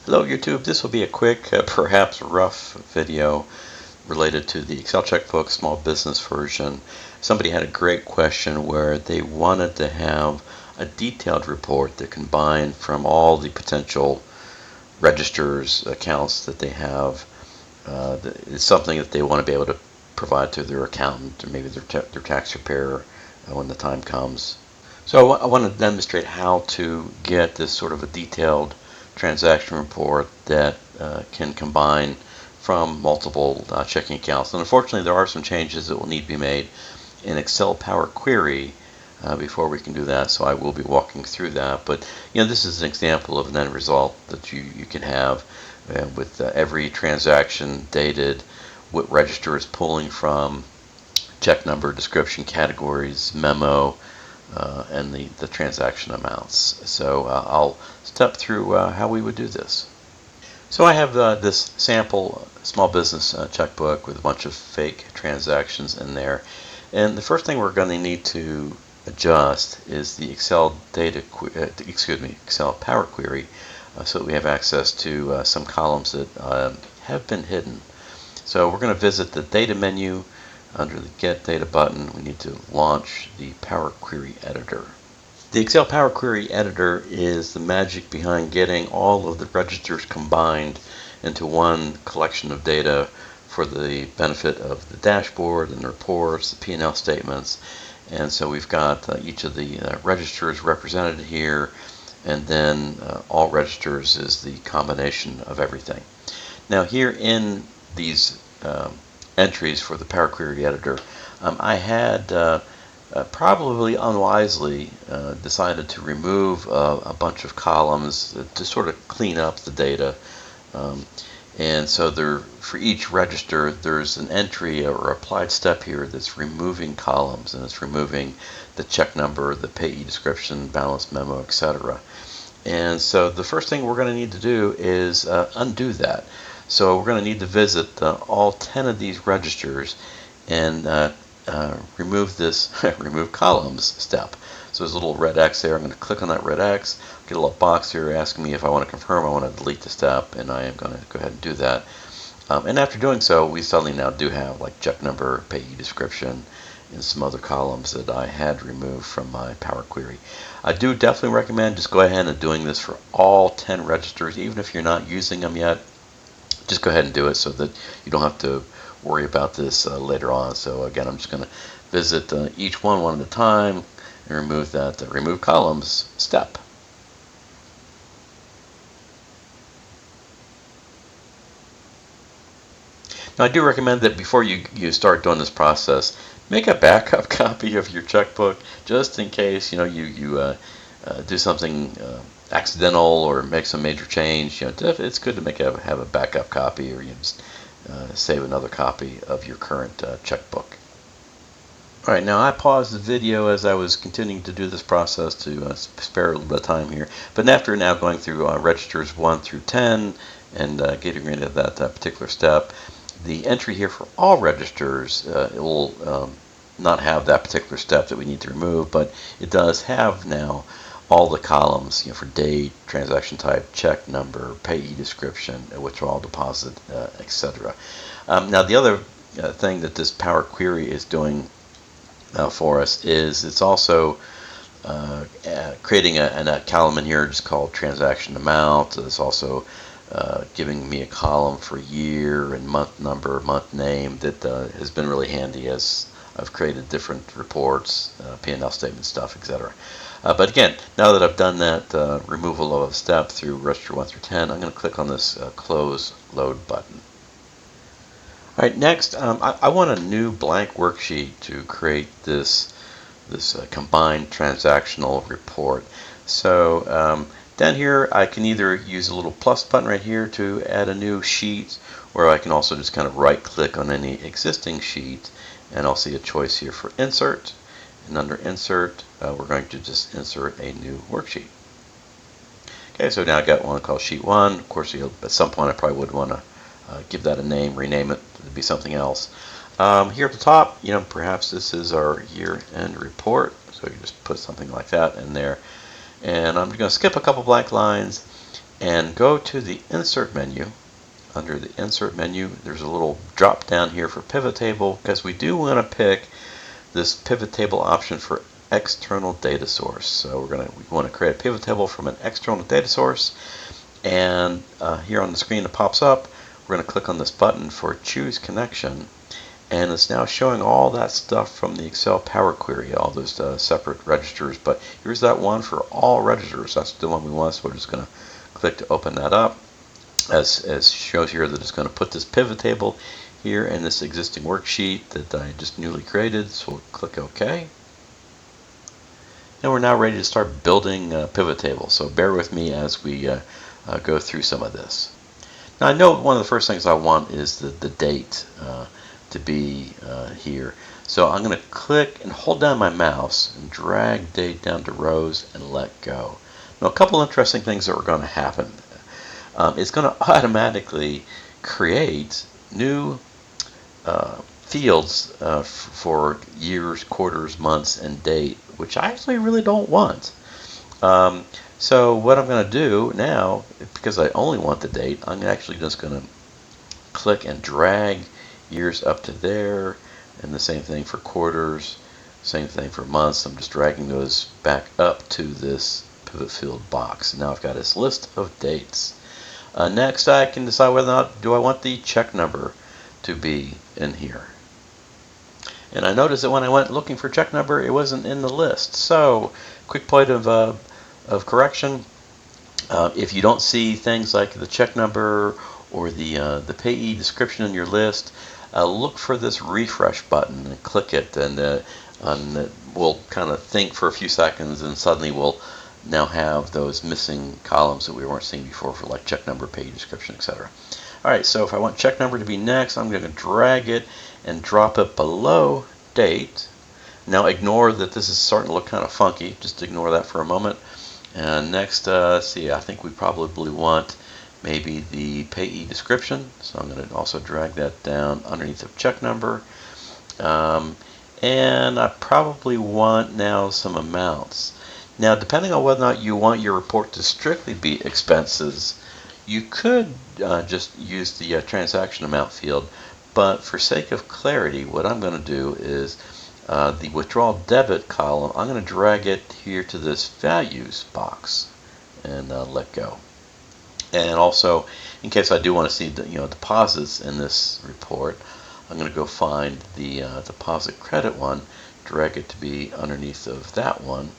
Hello YouTube, this will be a quick, perhaps rough video related to the Excel Checkbook small business version. Somebody had a great question where they wanted to have a detailed report that combined from all the potential registers, accounts that they have. It's something that they want to be able to provide to their accountant or maybe their tax preparer when the time comes. So I want to demonstrate how to get this sort of a detailed transaction report that can combine from multiple checking accounts. And unfortunately, there are some changes that will need to be made in Excel Power Query before we can do that. So I will be walking through that. But this is an example of an end result that you can have with every transaction dated, what register is pulling from, check number, description, categories, memo, and the transaction amounts. So I'll step through how we would do this. So I have this sample small business checkbook with a bunch of fake transactions in there. And the first thing we're going to need to adjust is the Excel Excel Power Query, so that we have access to some columns that have been hidden. So we're going to visit the Data menu. Under the Get Data button, we need to launch the Power Query Editor. The Excel Power Query Editor is the magic behind getting all of the registers combined into one collection of data for the benefit of the dashboard and the reports, the P&L statements. And so we've got each of the registers represented here, and then all registers is the combination of everything. Now here in these entries for the Power Query Editor, I had probably unwisely decided to remove a bunch of columns to sort of clean up the data. And so for each register, there's an entry or applied step here that's removing columns, and it's removing the check number, the payee description, balance memo, etc. And so the first thing we're going to need to do is undo that. So we're going to need to visit all 10 of these registers and remove this remove columns step. So there's a little red X there. I'm going to click on that red X, get a little box here asking me if I want to confirm I want to delete the step, and I am going to go ahead and do that. And after doing so, we suddenly now do have like check number, payee description, and some other columns that I had removed from my Power Query. I do definitely recommend just go ahead and doing this for all 10 registers, even if you're not using them yet. Just go ahead and do it so that you don't have to worry about this later on. So again, I'm just going to visit each one at a time and remove that remove columns step. Now I do recommend that before you start doing this process, make a backup copy of your checkbook just in case you do something accidental or make some major change. It's good to have a backup copy, or just save another copy of your current checkbook. All right, now I paused the video as I was continuing to do this process to spare a little bit of time here. But after now going through registers 1 through 10 and getting rid of that particular step, the entry here for all registers, it will not have that particular step that we need to remove, but it does have now all the columns, for date, transaction type, check number, payee description, withdrawal deposit, etc. Now the other thing that this Power Query is doing for us is it's also creating a column in here just called transaction amount. It's also giving me a column for year and month number, month name that has been really handy as I've created different reports, P&L statement stuff, etc. But again, now that I've done that removal of a step through register 1 through 10, I'm going to click on this Close Load button. All right, next, I want a new blank worksheet to create this combined transactional report. So down here, I can either use a little plus button right here to add a new sheet, or I can also just kind of right-click on any existing sheet, and I'll see a choice here for Insert. And under Insert, we're going to just insert a new worksheet. Okay, so now I've got one called Sheet 1. Of course, at some point I probably would want to give that a name, rename it to be something else. Here at the top, perhaps this is our year-end report. So you just put something like that in there. And I'm going to skip a couple blank lines. and go to the Insert menu. Under the Insert menu, there's a little drop down here for Pivot Table, because we do want to pick this Pivot Table option for external data source. So we want to create a pivot table from an external data source, and here on the screen it pops up. We're going to click on this button for Choose Connection, and it's now showing all that stuff from the Excel Power Query, all those separate registers. But here's that one for all registers. That's the one we want, so we're just going to click to open that up. As shows here that it's going to put this pivot table here in this existing worksheet that I just newly created. So we'll click OK. And we're now ready to start building pivot tables. So bear with me as we go through some of this. Now I know one of the first things I want is the date to be here. So I'm going to click and hold down my mouse and drag date down to rows and let go. Now a couple interesting things that are going to happen. It's going to automatically create new fields for years, quarters, months, and date, which I actually really don't want. So what I'm going to do now, because I only want the date, I'm actually just going to click and drag years up to there, and the same thing for quarters, same thing for months. I'm just dragging those back up to this pivot field box. Now I've got this list of dates. Next, I can decide whether or not do I want the check number to be in here. And I noticed that when I went looking for check number, it wasn't in the list. So, quick point of correction: if you don't see things like the check number or the payee description in your list, look for this refresh button and click it, and we'll kind of think for a few seconds, and suddenly we'll now have those missing columns that we weren't seeing before for like check number, payee description, etc. Alright, so if I want check number to be next, I'm going to drag it and drop it below date. Now ignore that this is starting to look kind of funky. Just ignore that for a moment. And next, see, I think we probably want maybe the payee description. So I'm going to also drag that down underneath of check number. And I probably want now some amounts. Now, depending on whether or not you want your report to strictly be expenses, you could just use the transaction amount field. But for sake of clarity, what I'm going to do is the withdrawal debit column, I'm going to drag it here to this values box and let go. And also, in case I do want to see the, deposits in this report, I'm going to go find the deposit credit one, drag it to be underneath of that one,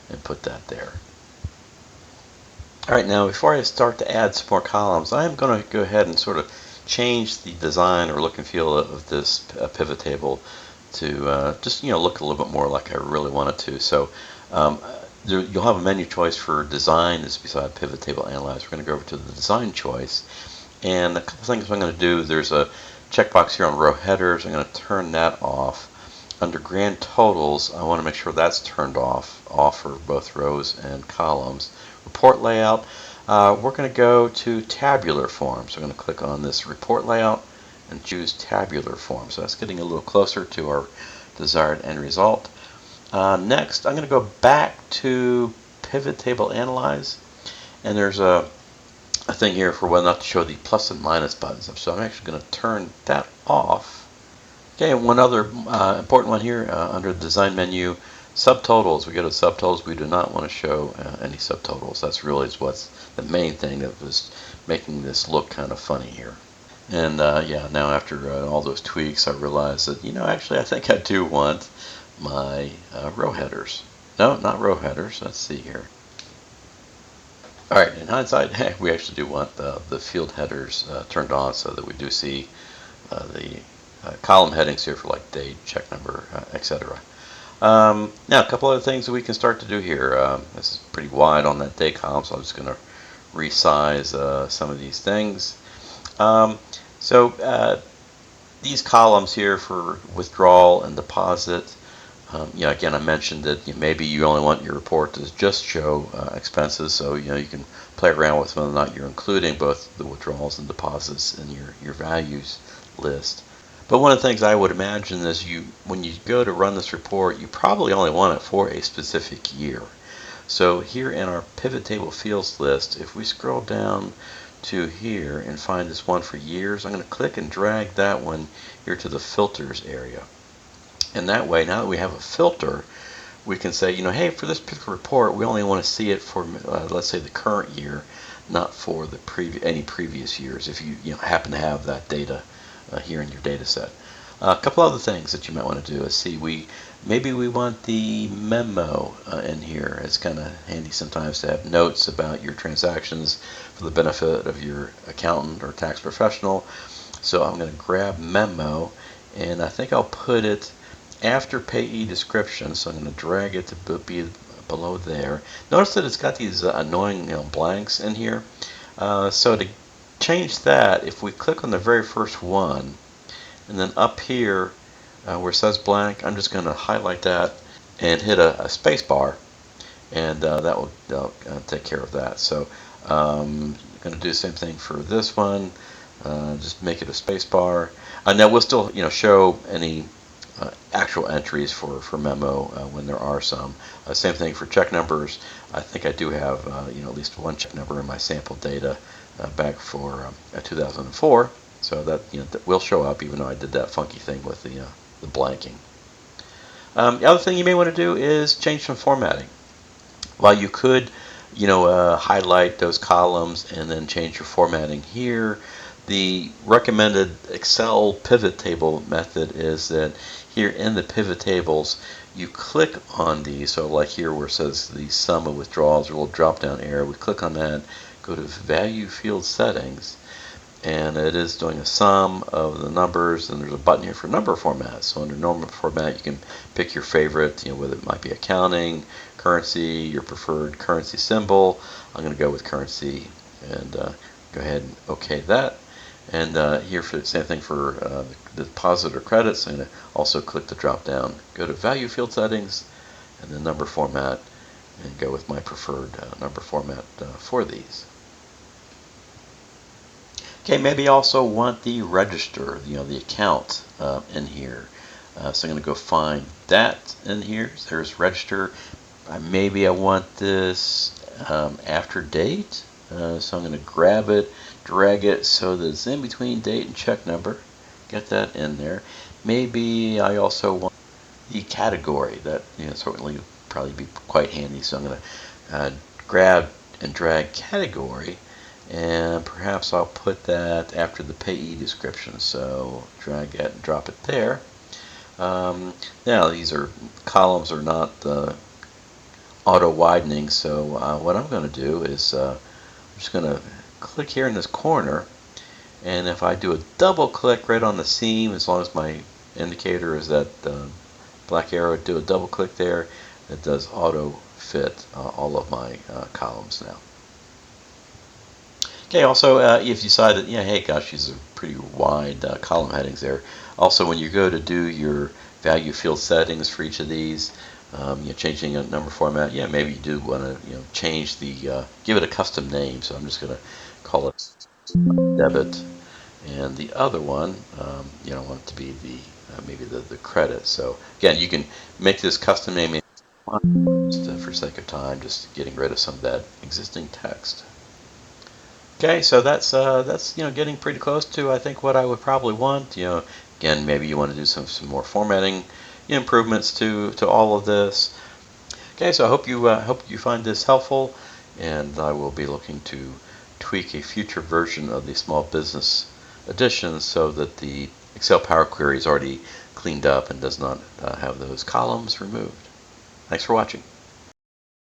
and put that there. Alright, now before I start to add some more columns, I'm going to go ahead and sort of change the design or look and feel of this pivot table to just look a little bit more like I really want it to. So you'll have a menu choice for design that's beside pivot table analyze. We're going to go over to the design choice, and a couple things I'm going to do. There's a checkbox here on row headers. I'm going to turn that off. Under grand totals, I want to make sure that's turned off for both rows and columns. Report layout, we're going to go to tabular form. So I'm going to click on this report layout and choose tabular form. So that's getting a little closer to our desired end result. Next, I'm going to go back to pivot table analyze, and there's a thing here for whether or not to show the plus and minus buttons. So I'm actually going to turn that off. Okay, one other important one here under the design menu, subtotals. We go to subtotals. We do not want to show any subtotals. That's really what's the main thing that was making this look kind of funny here. And yeah, now after all those tweaks, I realized that, actually I think I do want my row headers. No, not row headers. Let's see here. All right, in hindsight, we actually do want the field headers turned on so that we do see the column headings here for like date, check number, etc. Now, a couple other things that we can start to do here. This is pretty wide on that date column, so I'm just going to resize some of these things. So these columns here for withdrawal and deposit, again, I mentioned that maybe you only want your report to just show expenses, so you can play around with whether or not you're including both the withdrawals and deposits in your values list. But one of the things I would imagine is when you go to run this report, you probably only want it for a specific year. So here in our pivot table fields list, if we scroll down to here and find this one for years, I'm going to click and drag that one here to the filters area. And that way, now that we have a filter, we can say, hey, for this particular report, we only want to see it for, let's say, the current year, not for the any previous years, if you, happen to have that data here in your data set. A couple other things that you might want to do is see, maybe we want the memo in here. It's kind of handy sometimes to have notes about your transactions for the benefit of your accountant or tax professional. So I'm going to grab memo, and I think I'll put it after payee description. So I'm going to drag it to be below there. Notice that it's got these annoying blanks in here. So to change that, if we click on the very first one, and then up here where it says blank, I'm just going to highlight that and hit a space bar, and that will take care of that. So I'm going to do the same thing for this one. Just make it a space bar. Now we'll still show any actual entries for memo when there are some. Same thing for check numbers. I think I do have at least one check number in my sample data back for 2004. So that that will show up, even though I did that funky thing with the blanking. The other thing you may want to do is change some formatting. While you could, highlight those columns and then change your formatting here, the recommended Excel pivot table method is that here in the pivot tables, you click on these. So like here where it says the sum of withdrawals, a little drop down arrow, we click on that, go to value field settings, and it is doing a sum of the numbers, and there's a button here for number format. So under normal format, you can pick your favorite, whether it might be accounting, currency, your preferred currency symbol. I'm going to go with currency and go ahead and OK that. And here for the same thing for the deposit or credits, I'm going to also click the drop down, go to value field settings, and then number format, and go with my preferred number format for these. Okay, maybe also want the register, the account in here. So I'm going to go find that in here. There's register. Maybe I want this after date. So I'm going to grab it, drag it so that it's in between date and check number. Get that in there. Maybe I also want the category. That certainly probably be quite handy. So I'm going to grab and drag category. And perhaps I'll put that after the payee description. So drag it and drop it there. Now these columns are not auto widening. So what I'm going to do is I'm just going to click here in this corner. And if I do a double click right on the seam, as long as my indicator is that black arrow, do a double click there, it does auto fit all of my columns now. Okay, also if you decide that, hey gosh, these are pretty wide column headings there. Also when you go to do your value field settings for each of these, changing a number format, maybe you do want to change give it a custom name. So I'm just going to call it debit, and the other one, I want it to be maybe the credit. So again, you can make this custom name just for sake of time, just getting rid of some of that existing text. Okay, so that's getting pretty close to, I think, what I would probably want. Again, maybe you want to do some more formatting improvements to all of this. Okay, so I hope you find this helpful, and I will be looking to tweak a future version of the small business edition so that the Excel Power Query is already cleaned up and does not have those columns removed. Thanks for watching.